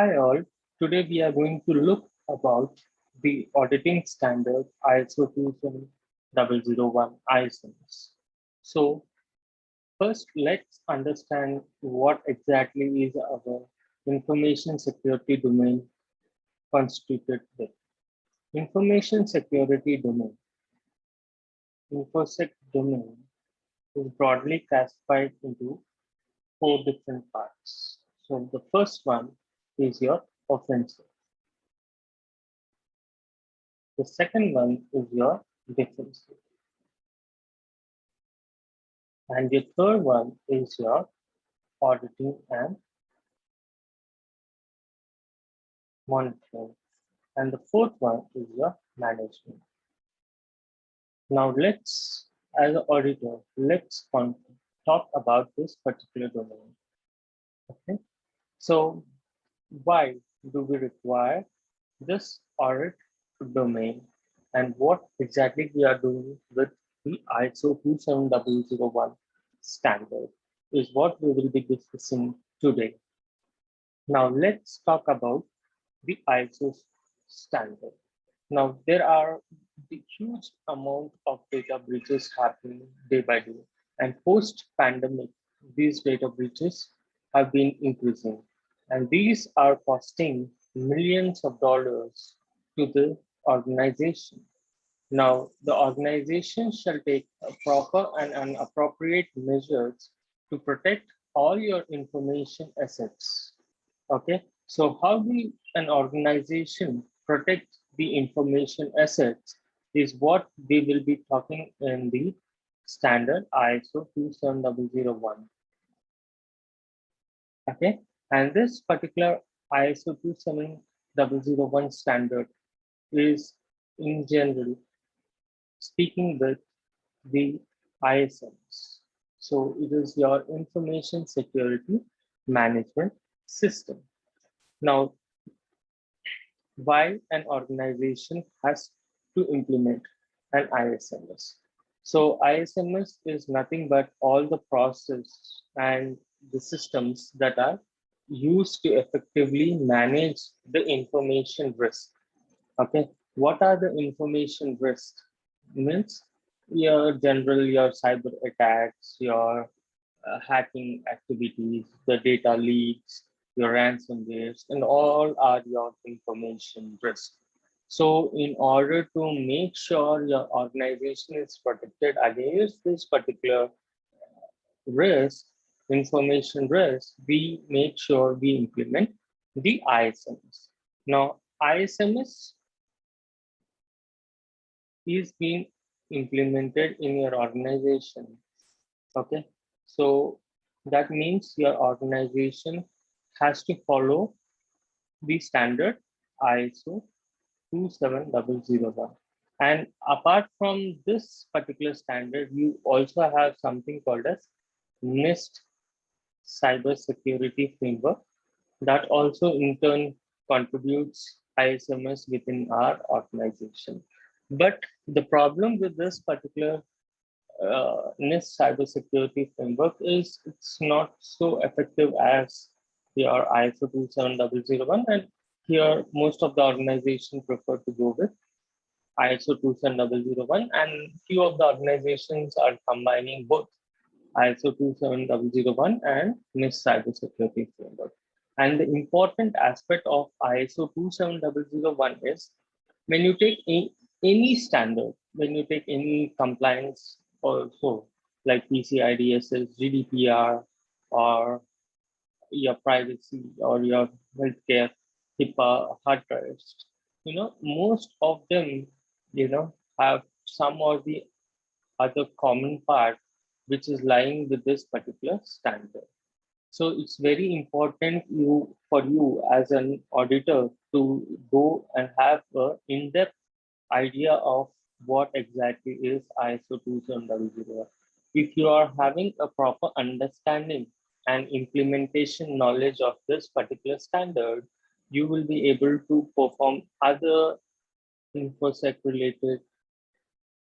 Hi all, today we are going to look about the auditing standard ISO 27001 ISMS. So first let's understand what exactly is our information security domain constituted with. Information security domain, InfoSec domain is broadly classified into four different parts. So the first one is your offensive. The second one is your defensive. And the third one is your auditing and monitoring. And the fourth one is your management. Now as an auditor, let's talk about this particular domain. Okay. So why do we require this audit domain and what exactly we are doing with the ISO 27001 standard is what we will be discussing today. Now let's talk about the ISO standard. Now there are the huge amount of data breaches happening day by day, and post-pandemic, these data breaches have been increasing, and these are costing millions of dollars to the organization. Now, the organization shall take a proper and an appropriate measures to protect all your information assets. Okay, so how do an organization protect the information assets is what we will be talking in the standard ISO 27001. Okay, and this particular ISO 27001 standard is in general speaking with the ISMS. So it is your information security management system. Now, why an organization has to implement an ISMS. So ISMS is nothing but all the process and the systems that are used to effectively manage the information risk. Okay, what are the information risks? Means your cyber attacks, your hacking activities, the data leaks, your ransomwares, and all are your information risk. So in order to make sure your organization is protected against this particular risk, information risk, we make sure we implement the ISMS. Now, ISMS is being implemented in your organization. Okay, so that means your organization has to follow the standard ISO 27001. And apart from this particular standard, you also have something called as NIST cybersecurity framework that also in turn contributes ISMS within our organization. But the problem with this particular NIST cybersecurity framework is it's not so effective as your ISO 27001, and here most of the organizations prefer to go with ISO 27001, and few of the organizations are combining both ISO 27001 and NIST cybersecurity framework. And the important aspect of ISO 27001 is when you take any standard, when you take any compliance also, like PCI DSS, GDPR, or your privacy, or your healthcare, HIPAA, hard drives, most of them, have some or the other common part which is lying with this particular standard. So it's very important for you as an auditor to go and have an in-depth idea of what exactly is ISO 27001. If you are having a proper understanding and implementation knowledge of this particular standard, you will be able to perform other InfoSec related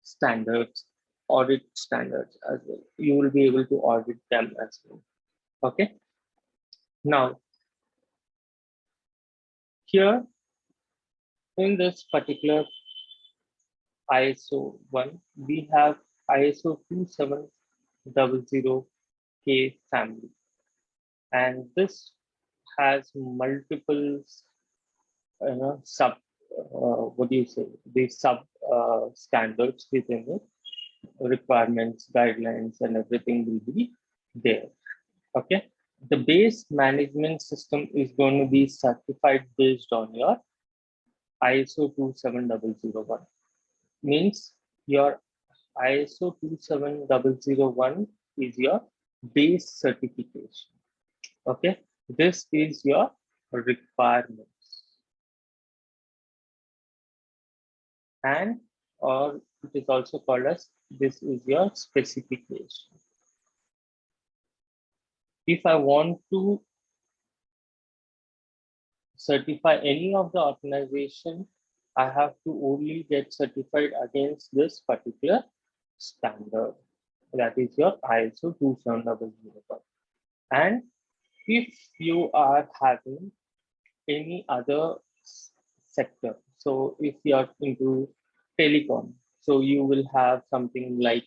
standards, audit standards as well. You will be able to audit them as well. Okay. Now, Here in this particular ISO 1, we have ISO 2700K family, and this has multiple sub what do you say, the sub standards within it, requirements, guidelines, and everything will be there. Okay, the base management system is going to be certified based on your ISO 27001. Means your ISO 27001 is your base certification. Okay, this is your requirements, and or it is also called as this is your specification. If I want to certify any of the organization, I have to only get certified against this particular standard. That is your ISO 27001. And if you are having any other sector, so if you are into telecom, so you will have something like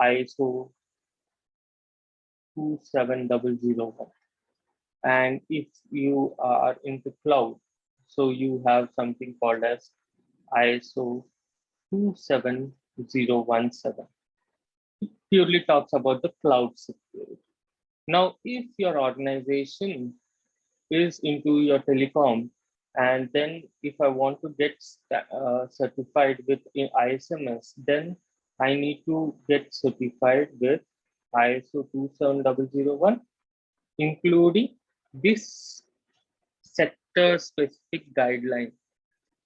ISO 27001. And if you are into cloud, so you have something called as ISO 27017. Purely talks about the cloud security. Now, if your organization is into your telecom, and then if I want to get certified with ISMS, then I need to get certified with ISO 27001, including this sector specific guideline.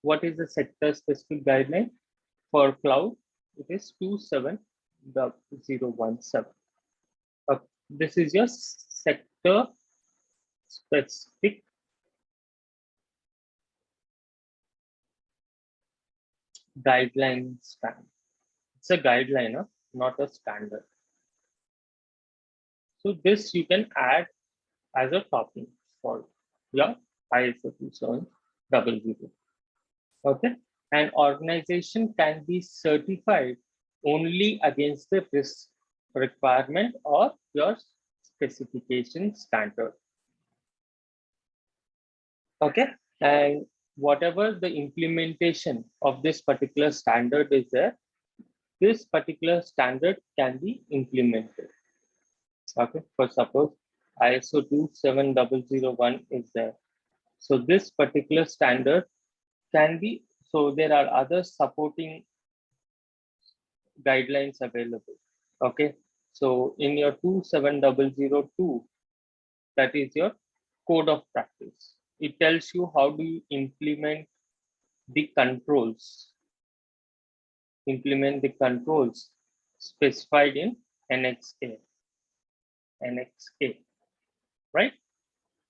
What is the sector specific guideline for cloud? It is 27017. This is your sector specific guideline standard. It's a guideline, not a standard. So this you can add as a topic for your ISO 27000. Okay, an organization can be certified only against the risk requirement or your specification standard. Okay, and whatever the implementation of this particular standard is there, this particular standard can be implemented. Okay, for suppose ISO 27001 is there. So this particular standard can be, so there are other supporting guidelines available. Okay, so in your 27002, that is your code of practice. It tells you how do you implement the controls, specified in NXA, right?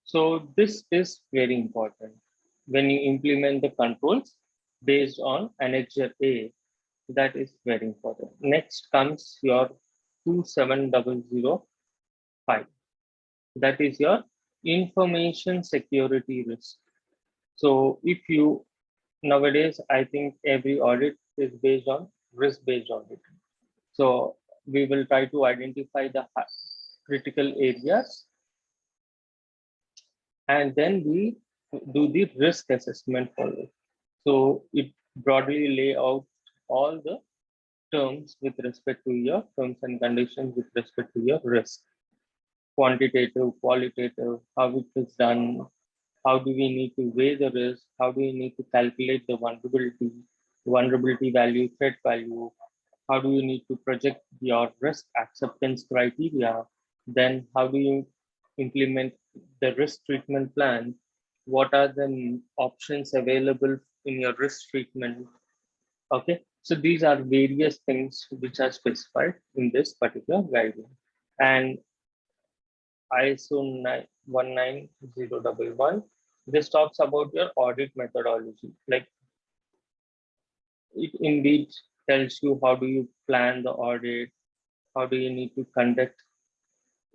So this is very important. When you implement the controls based on NHA, that is very important. Next comes your 27005. That is your information security risk. So if you, nowadays, I think every audit is based on risk-based audit. So we will try to identify the critical areas, and then we do the risk assessment for it. So it broadly lay out all the terms with respect to your terms and conditions with respect to your risk. Quantitative, qualitative, how it is done, how do we need to weigh the risk, how do we need to calculate the vulnerability value, threat value, how do you need to project your risk acceptance criteria, then how do you implement the risk treatment plan, what are the options available in your risk treatment. Okay, so these are various things which are specified in this particular guideline. And ISO 19011, this talks about your audit methodology. Like it indeed tells you how do you plan the audit, how do you need to conduct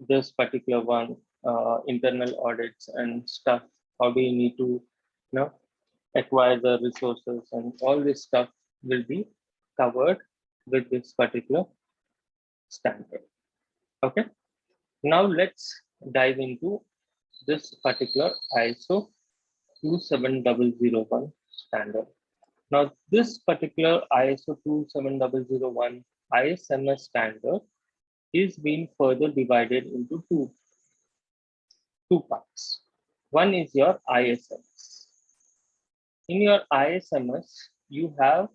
this particular one, internal audits and stuff, how do you need to Now, acquire the resources and all this stuff will be covered with this particular standard. Okay. Now let's dive into this particular ISO 27001 standard. Now, this particular ISO 27001 ISMS standard is being further divided into two parts. One is your ISMS. In your ISMS, you have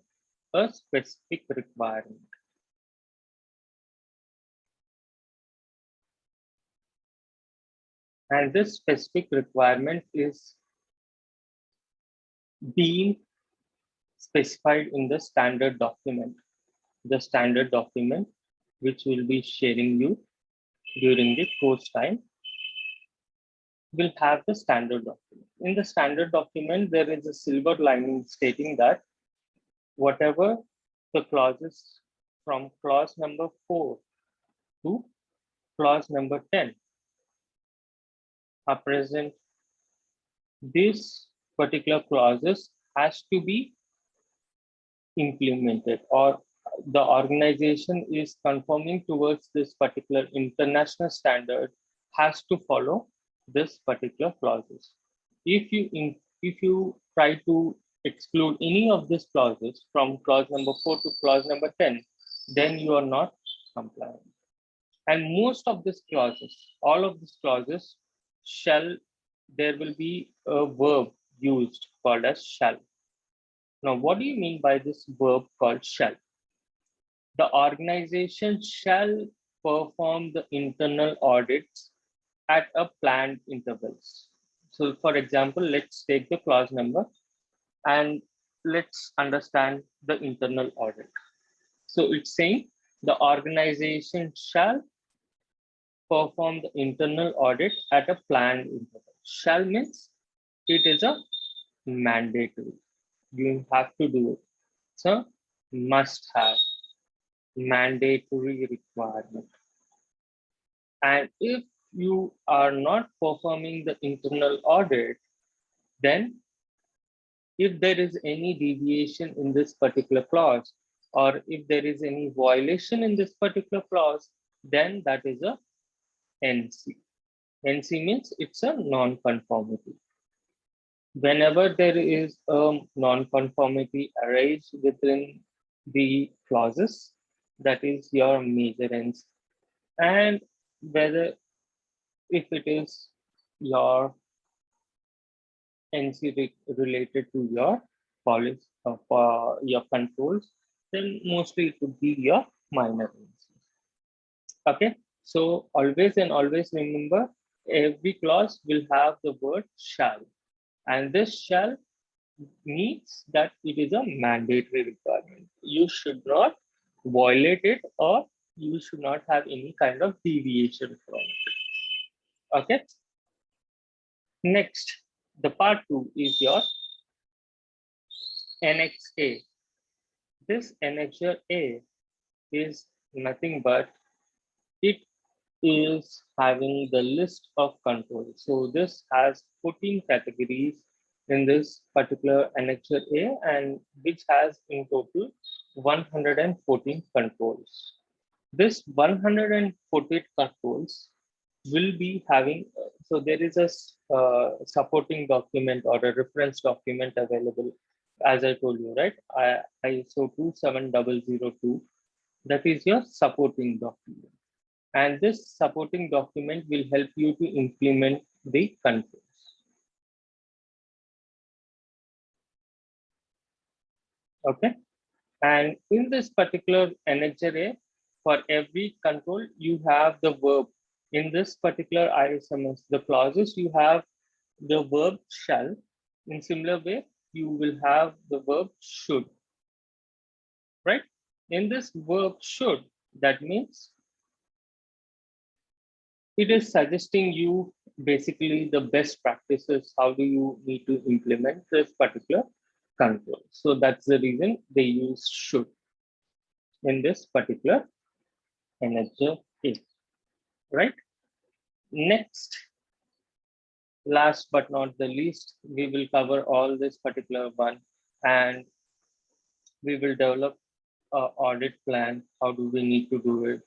a specific requirement. And this specific requirement is being specified in the standard document. The standard document, which will be sharing you during the course time, will have the standard document. In the standard document, there is a silver lining stating that whatever the clauses from clause number 4 to clause number 10 are present, these particular clauses has to be implemented, or the organization is conforming towards this particular international standard has to follow this particular clauses. If you try to exclude any of these clauses from clause number 4 to clause number 10, then you are not compliant. And most of these clauses, all of these clauses there will be a verb used called as shall. Now, what do you mean by this verb called shall? The organization shall perform the internal audits at a planned intervals. So, for example, let's take the clause number and let's understand the internal audit. So, it's saying the organization shall perform the internal audit at a planned interval. Shall means it is a mandatory. You have to do it. So, must have, mandatory requirement. And if you are not performing the internal audit, then if there is any deviation in this particular clause, or if there is any violation in this particular clause, then that is a NC. NC means it's a non-conformity. Whenever there is a non-conformity arise within the clauses, that is your major NC. And whether if it is your NC related to your policy for your controls, then mostly it would be your minor NCs. Okay, so always and always remember, every clause will have the word shall, and this shall means that it is a mandatory requirement. You should not violate it, or you should not have any kind of deviation from it. Okay. Next, the part 2 is your Annex A. This Annex A is nothing but it is having the list of controls. So this has 14 categories in this particular Annex A, and which has in total 114 controls. This 148 controls will be having, so there is a supporting document or a reference document available, as I told you, right? ISO 27002, that is your supporting document. And this supporting document will help you to implement the controls. Okay. And in this particular Annex A, for every control, you have the verb. In this particular ISMS, the clauses, you have the verb shall. In similar way, you will have the verb should, right? In this verb should, that means it is suggesting you basically the best practices. How do you need to implement this particular control? So that's the reason they use should in this particular Annex A, right? Next, Last but not the least, we will cover all this particular one, and we will develop a audit plan. How do we need to do it?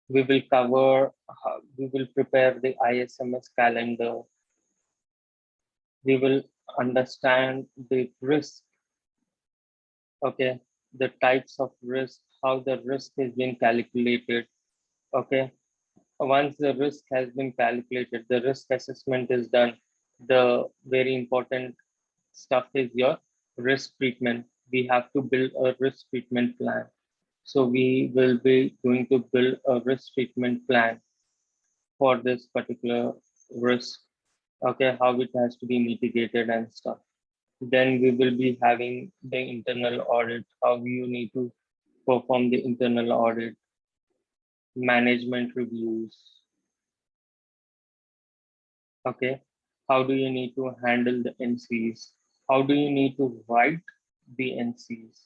We will cover how we will prepare the ISMS calendar. We will understand the risk, okay, the types of risk, how the risk is being calculated, okay. Once the risk has been calculated, the risk assessment is done. The very important stuff is your risk treatment. We have to build a risk treatment plan. So we will be going to build a risk treatment plan for this particular risk, okay, how it has to be mitigated and stuff. Then we will be having the internal audit, how you need to perform the internal audit, management reviews, okay, how do you need to handle the NCs, how do you need to write the NCs.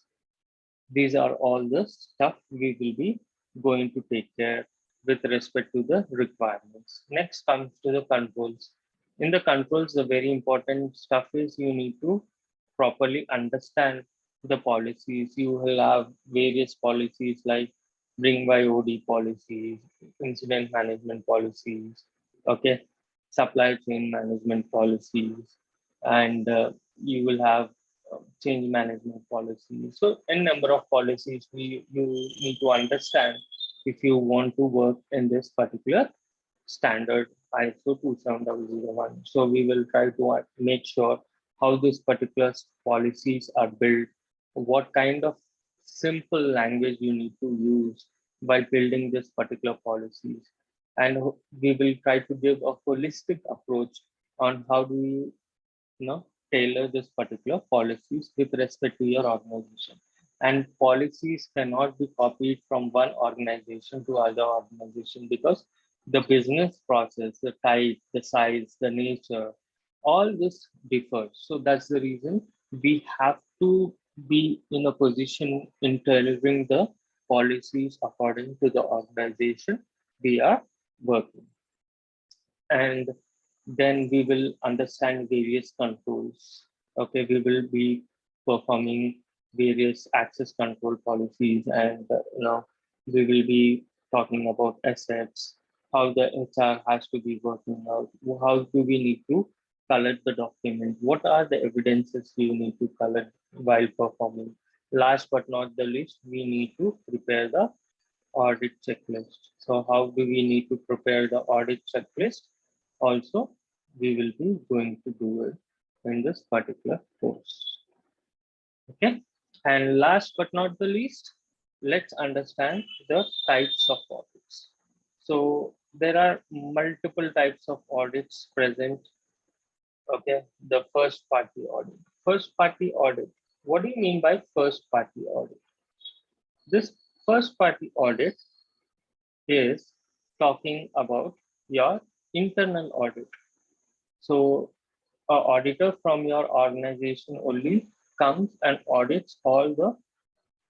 These are all the stuff we will be going to take care with respect to the requirements. Next comes to the controls. In the controls, the very important stuff is you need to properly understand the policies. You will have various policies like bring by OD policies, incident management policies, okay, supply chain management policies, and you will have change management policies. So a number of policies you need to understand if you want to work in this particular standard ISO 27001. So we will try to make sure how these particular policies are built, what kind of simple language you need to use by building this particular policies. And we will try to give a holistic approach on how do you tailor this particular policies with respect to your organization. And policies cannot be copied from one organization to other organization because the business process, the type, the size, the nature, all this differs. So that's the reason we have to be in a position in tailoring the policies according to the organization we are working. And then we will understand various controls. Okay, we will be performing various access control policies, and we will be talking about assets, how the HR has to be working out, how do we need to collect the document, what are the evidences we need to collect while performing. Last but not the least, we need to prepare the audit checklist. So how do we need to prepare the audit checklist? Also, we will be going to do it in this particular course. Okay. And last but not the least, let's understand the types of audits. So there are multiple types of audits present. Okay. The first party audit. First party audit. What do you mean by first party audit? This first party audit is talking about your internal audit. So an auditor from your organization only comes and audits all the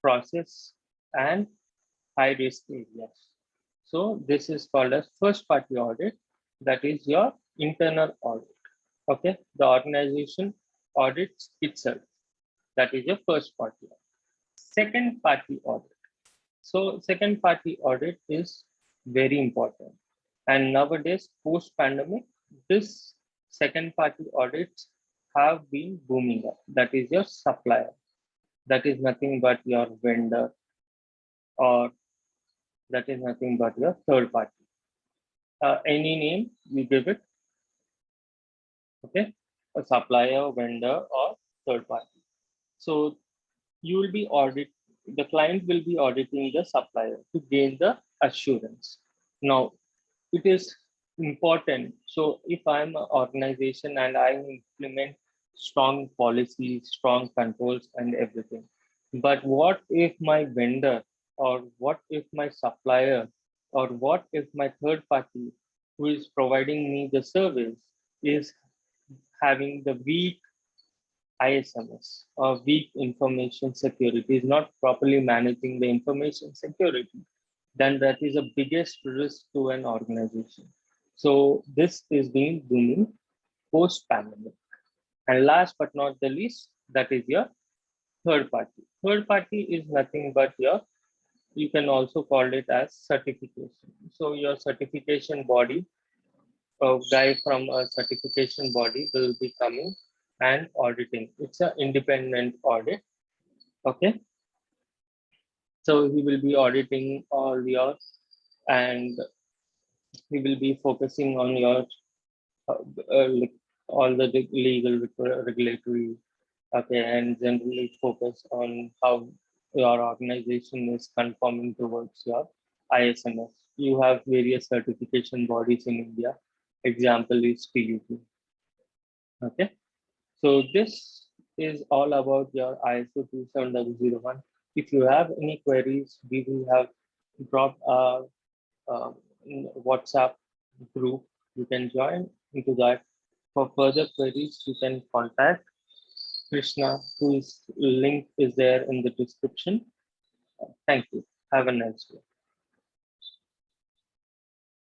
process and high risk areas. So this is called as first party audit. That is your internal audit. Okay, the organization audits itself. That is your first party audit. Second party audit. So second party audit is very important. And nowadays, post pandemic, this second party audits have been booming up. That is your supplier. That is nothing but your vendor, or that is nothing but your third party. Any name you give it, okay? A supplier, vendor, or third party. So you will be the client will be auditing the supplier to gain the assurance. Now, it is important. So if I'm an organization and I implement strong policies, strong controls and everything, but what if my vendor, or what if my supplier, or what if my third party who is providing me the service is having the weak ISMS or weak information security, is not properly managing the information security, then that is the biggest risk to an organization. So this is being booming post-pandemic. And last but not the least, that is your third party. Third party is nothing but your, you can also call it as certification. So your certification body, a guy from a certification body will be coming and auditing. It's an independent audit. Okay. So he will be auditing all your, and he will be focusing on your like all the legal regulatory, okay, and generally focus on how your organization is conforming towards your ISMS. You have various certification bodies in India. Example is PUP. Okay, so this is all about your ISO 27001. If you have any queries, we will have dropped our WhatsApp group. You can join into that. For further queries, you can contact Krishna, whose link is there in the description. Thank you. Have a nice day.